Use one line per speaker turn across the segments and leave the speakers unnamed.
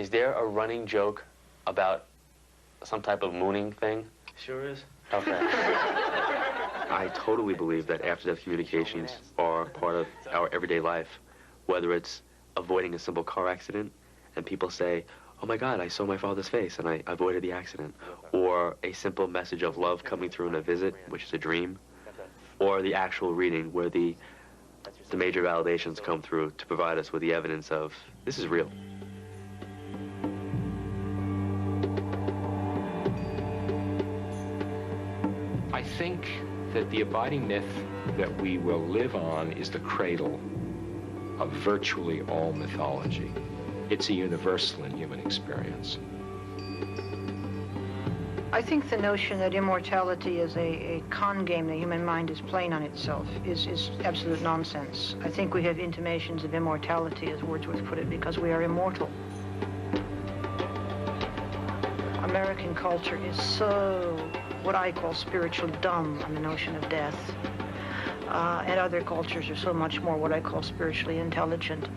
Is there a running joke about some type of mooning thing?
Sure is.
Okay.
I totally believe that after-death communications are part of our everyday life, whether it's avoiding a simple car accident, and people say, oh my God, I saw my father's face and I avoided the accident, or a simple message of love coming through in a visit, which is a dream, or the actual reading where the major validations come through to provide us with the evidence of this is real.
I think that the abiding myth that we will live on is the cradle of virtually all mythology. It's a universal in human experience.
I think the notion that immortality is a con game the human mind is playing on itself is absolute nonsense. I think we have intimations of immortality, as Wordsworth put it, because we are immortal. American culture is so, what I call spiritual dumb on the notion of death. And other cultures are so much more what I call spiritually intelligent.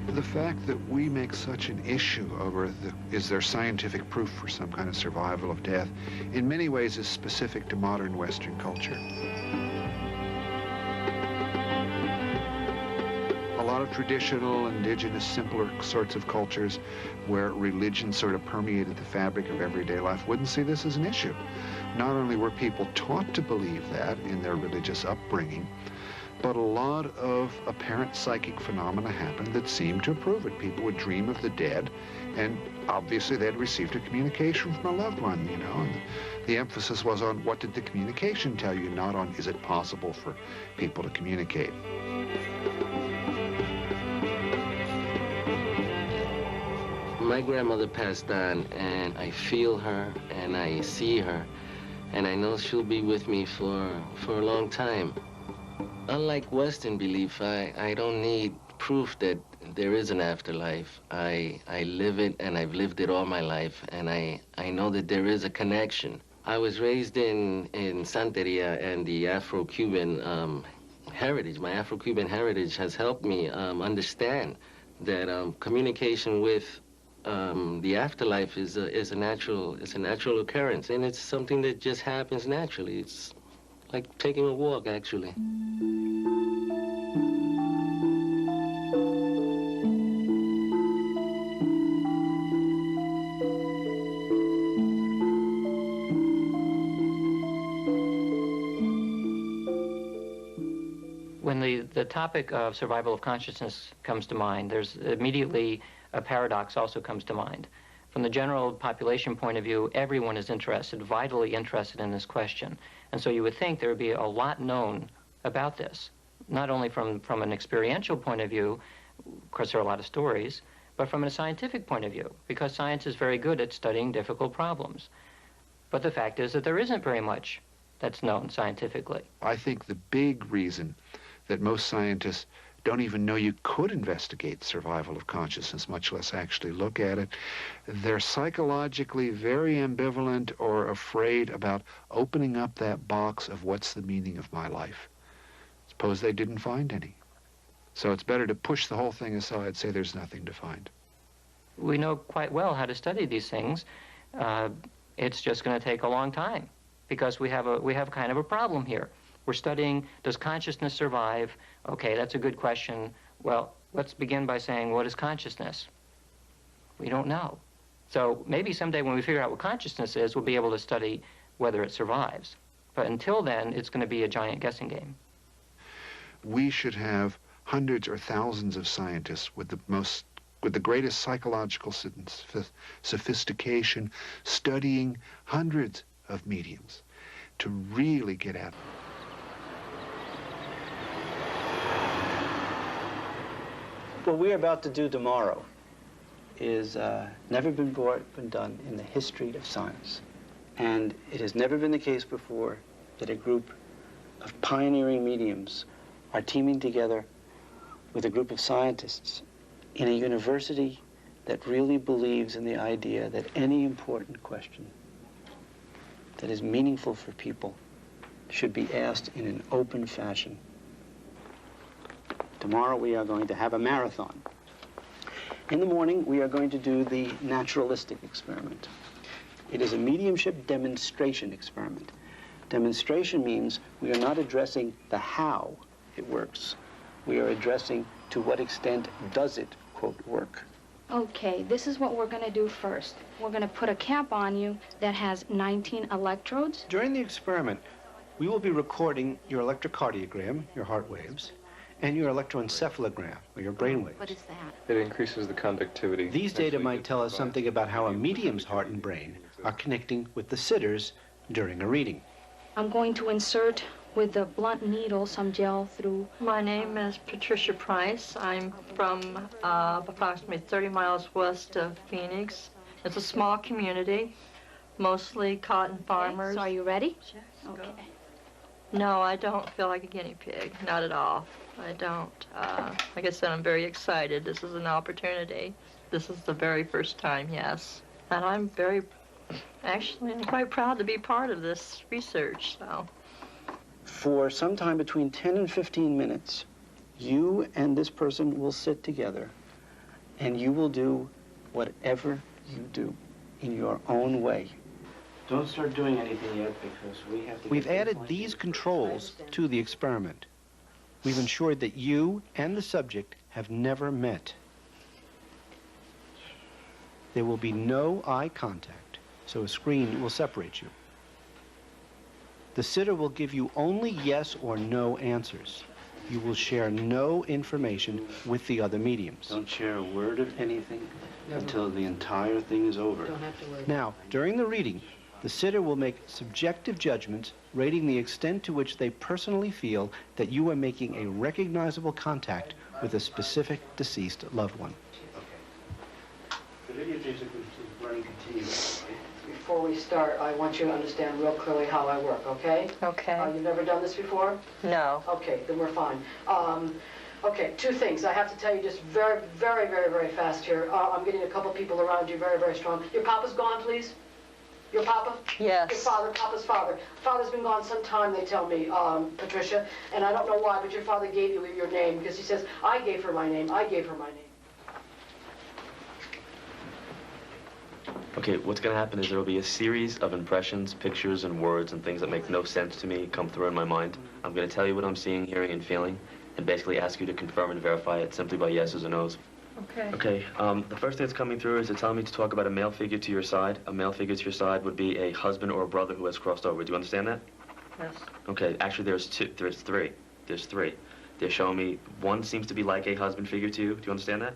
The fact that we make such an issue over is there scientific proof for some kind of survival of death, in many ways is specific to modern Western culture. A lot of traditional, indigenous, simpler sorts of cultures where religion sort of permeated the fabric of everyday life wouldn't see this as an issue. Not only were people taught to believe that in their religious upbringing, but a lot of apparent psychic phenomena happened that seemed to prove it. People would dream of the dead, and obviously they'd received a communication from a loved one, you know, and the emphasis was on what did the communication tell you, not on is it possible for people to communicate.
My grandmother passed on, and I feel her, and I see her, and I know she'll be with me for a long time. Unlike Western belief, I don't need proof that there is an afterlife. I live it, and I've lived it all my life, and I know that there is a connection. I was raised in Santeria, and the Afro-Cuban heritage, my Afro-Cuban heritage has helped me understand that communication with the afterlife is a natural occurrence, and it's something that just happens naturally. It's like taking a walk, actually.
When the topic of survival of consciousness comes to mind, there's immediately a paradox also comes to mind. From the general population point of view, everyone is interested, vitally interested in this question. And so you would think there would be a lot known about this, not only from an experiential point of view, of course there are a lot of stories, but from a scientific point of view, because science is very good at studying difficult problems. But the fact is that there isn't very much that's known scientifically.
I think the big reason that most scientists don't even know you could investigate survival of consciousness, much less actually look at it. They're psychologically very ambivalent or afraid about opening up that box of what's the meaning of my life. Suppose they didn't find any. So it's better to push the whole thing aside, say there's nothing to find.
We know quite well how to study these things. It's just going to take a long time because we have kind of a problem here. We're studying, does consciousness survive? Okay, that's a good question. Well, let's begin by saying, what is consciousness? We don't know. So maybe someday when we figure out what consciousness is, we'll be able to study whether it survives. But until then, it's going to be a giant guessing game.
We should have hundreds or thousands of scientists with the greatest psychological sophistication, studying hundreds of mediums to really get at it.
What we're about to do tomorrow is never been done in the history of science. And it has never been the case before that a group of pioneering mediums are teaming together with a group of scientists in a university that really believes in the idea that any important question that is meaningful for people should be asked in an open fashion. Tomorrow we are going to have a marathon. In the morning, we are going to do the naturalistic experiment. It is a mediumship demonstration experiment. Demonstration means we are not addressing the how it works. We are addressing to what extent does it, quote, work.
Okay, this is what we're going to do first. We're going to put a cap on you that has 19 electrodes.
During the experiment, we will be recording your electrocardiogram, your heart waves, and your electroencephalogram, or your brain waves.
What is that?
It increases the conductivity.
These data might tell us something about how a medium's heart and brain are connecting with the sitter's during a reading.
I'm going to insert with the blunt needle some gel through.
My name is Patricia Price. I'm from approximately 30 miles west of Phoenix. It's a small community, mostly cotton farmers.
Okay, so are you ready?
Sure.
Okay.
No, I don't feel like a guinea pig, not at all. I don't. Like I said, I'm very excited. This is an opportunity. This is the very first time, yes. And I'm I'm quite proud to be part of this research, so.
For sometime between 10 and 15 minutes, you and this person will sit together and you will do whatever you do in your own way.
Don't start doing anything yet because we have to...
We've added these controls to the experiment. We've ensured that you and the subject have never met. There will be no eye contact, so a screen will separate you. The sitter will give you only yes or no answers. You will share no information with the other mediums.
Don't share a word of anything until the entire thing is over.
Don't have to worry.
Now, during the reading, the sitter will make subjective judgments rating the extent to which they personally feel that you are making a recognizable contact with a specific deceased loved one.
The videotapes are running continuously.
Before we start, I want you to understand real clearly how I work, okay?
Okay.
You've never done this before?
No.
Okay, then we're fine. Okay, two things. I have to tell you just very, very, very, very fast here. I'm getting a couple people around you very, very strong. Your papa's gone, please? Your papa?
Yes.
Your father, papa's father. Father's been gone some time, they tell me, Patricia, and I don't know why, but your father gave you your name because he says, I gave her my name, I gave her my name.
Okay, what's going to happen is there will be a series of impressions, pictures, and words and things that make no sense to me come through in my mind. I'm going to tell you what I'm seeing, hearing, and feeling, and basically ask you to confirm and verify it simply by yeses or nos.
Okay.
Okay, the first thing that's coming through is they're telling me to talk about a male figure to your side. A male figure to your side would be a husband or a brother who has crossed over. Do you understand that?
Yes.
Okay, actually there's three. There's three. They're showing me one seems to be like a husband figure to you. Do you understand that?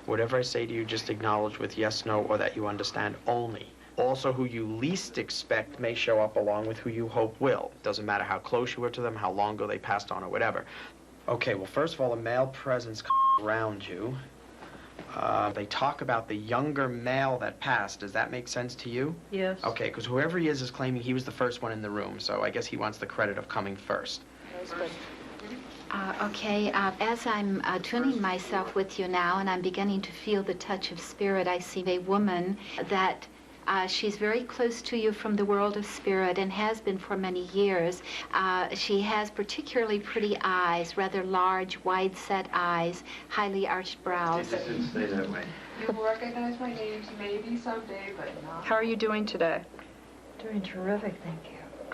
Whatever I say to you, just acknowledge with yes, no, or that you understand only. Also, who you least expect may show up along with who you hope will. Doesn't matter how close you were to them, how long ago they passed on, or whatever. Okay, well, first of all, a male presence around you. They talk about the younger male that passed. Does that make sense to you?
Yes.
Okay, because whoever he is claiming he was the first one in the room, so I guess he wants the credit of coming first.
Okay, as I'm tuning myself with you now and I'm beginning to feel the touch of spirit, I see a woman that she's very close to you from the world of spirit and has been for many years. She has particularly pretty eyes, rather large, wide-set eyes, highly arched brows.
Stay that way.
You will recognize my names maybe someday, but not.
How are you doing today?
Doing terrific, thank you.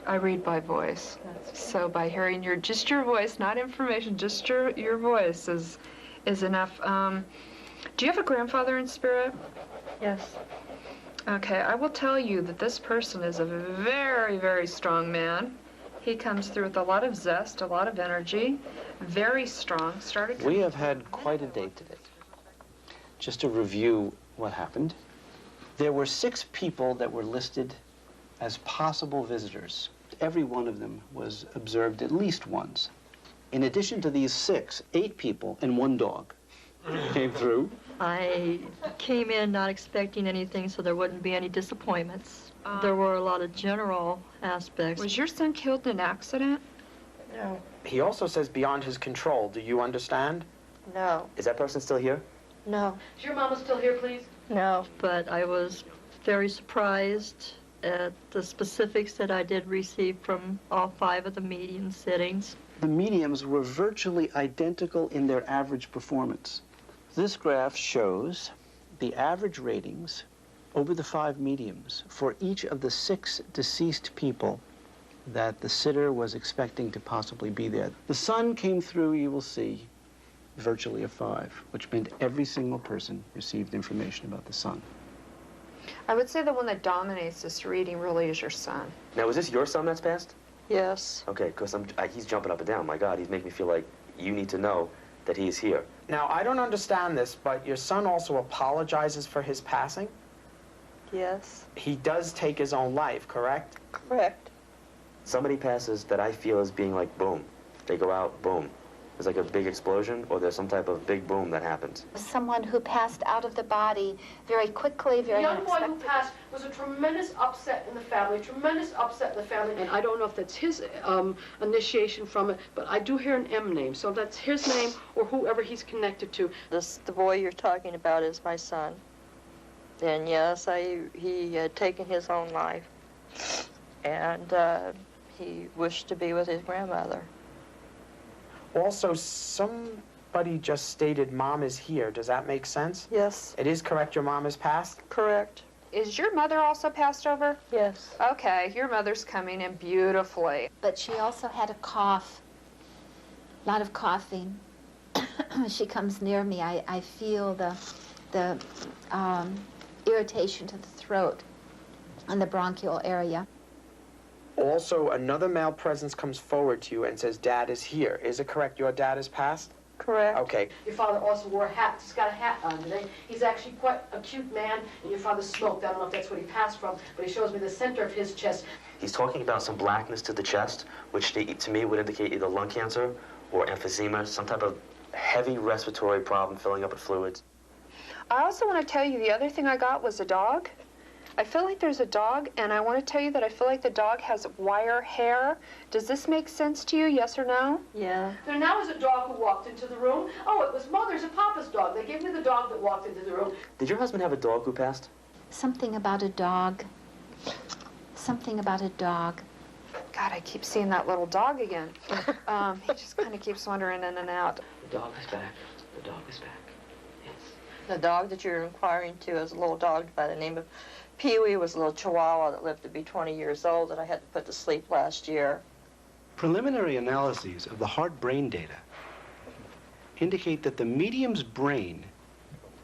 I read by voice. So by hearing your voice, not information, just your voice is enough. Do you have a grandfather in spirit?
Yes.
Okay, I will tell you that this person is a very, very strong man. He comes through with a lot of zest, a lot of energy, very strong.
We have had quite a day today. Just to review what happened, there were 6 people that were listed as possible visitors. Every one of them was observed at least once. In addition to these 6, 8 people and 1 dog came through.
I came in not expecting anything, so there wouldn't be any disappointments. There were a lot of general aspects.
Was your son killed in an accident?
No.
He also says beyond his control. Do you understand?
No.
Is that person still here?
No.
Is your mama still here, please?
No. But I was very surprised at the specifics that I did receive from all 5 of the medium sittings.
the mediums were virtually identical in their average performance. This graph shows the average ratings over the 5 mediums for each of the 6 deceased people that the sitter was expecting to possibly be there. The sun came through, you will see, virtually a 5, which meant every single person received information about the sun.
I would say the one that dominates this reading really is your son.
Now, is this your son that's passed?
Yes.
Okay, because he's jumping up and down. My God, he's making me feel like you need to know that he is here.
Now, I don't understand this, but your son also apologizes for his passing?
Yes.
He does take his own life, correct?
Correct.
Somebody passes that I feel as being like boom. They go out, boom. There's like a big explosion, or there's some type of big boom that happens.
Someone who passed out of the body very quickly, very
The young boy who
unexpectedly.
passed was a tremendous upset in the family, tremendous upset in the family. And I don't know if that's his initiation from it, but I do hear an M name, so that's his name or whoever he's connected to.
The boy you're talking about is my son. And yes, he had taken his own life. And he wished to be with his grandmother.
Also, somebody just stated mom is here. Does that make sense?
Yes.
It is correct your mom is passed?
Correct.
Is your mother also passed over?
Yes.
Okay, your mother's coming in beautifully.
But she also had a cough, a lot of coughing. She comes near me, I feel the irritation to the throat and the bronchial area.
Also, another male presence comes forward to you and says, Dad is here. Is it correct your dad is passed?
Correct.
Okay.
Your father also wore a hat. He's got a hat on today. He's actually quite a cute man, and your father smoked. I don't know if that's what he passed from, but he shows me the center of his chest.
He's talking about some blackness to the chest, which to me would indicate either lung cancer or emphysema, some type of heavy respiratory problem filling up with fluids.
I also want to tell you the other thing I got was a dog. I feel like there's a dog, and I want to tell you that I feel like the dog has wire hair. Does this make sense to you, yes or no?
Yeah.
There now is a dog who walked into the room. Oh, it was Mother's and Papa's dog. They gave me the dog that walked into the room.
Did your husband have a dog who passed?
Something about a dog. Something about a dog.
God, I keep seeing that little dog again. He just kind of keeps wandering in and out.
The dog is back. The dog is back. Yes.
The dog that you're inquiring to is a little dog by the name of Pee-wee. Was a little chihuahua that lived to be 20 years old that I had to put to sleep last year.
Preliminary analyses of the heart-brain data indicate that the medium's brain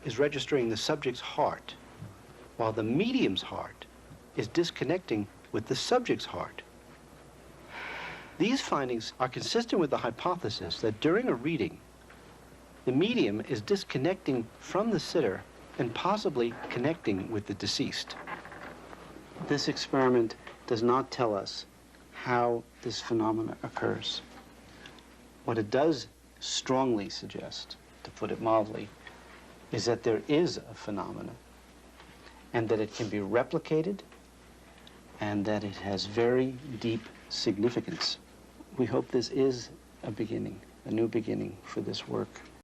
is registering the subject's heart, while the medium's heart is disconnecting with the subject's heart. These findings are consistent with the hypothesis that during a reading, the medium is disconnecting from the sitter and possibly connecting with the deceased.
This experiment does not tell us how this phenomenon occurs. What it does strongly suggest, to put it mildly, is that there is a phenomenon and that it can be replicated and that it has very deep significance. We hope this is a beginning, a new beginning for this work.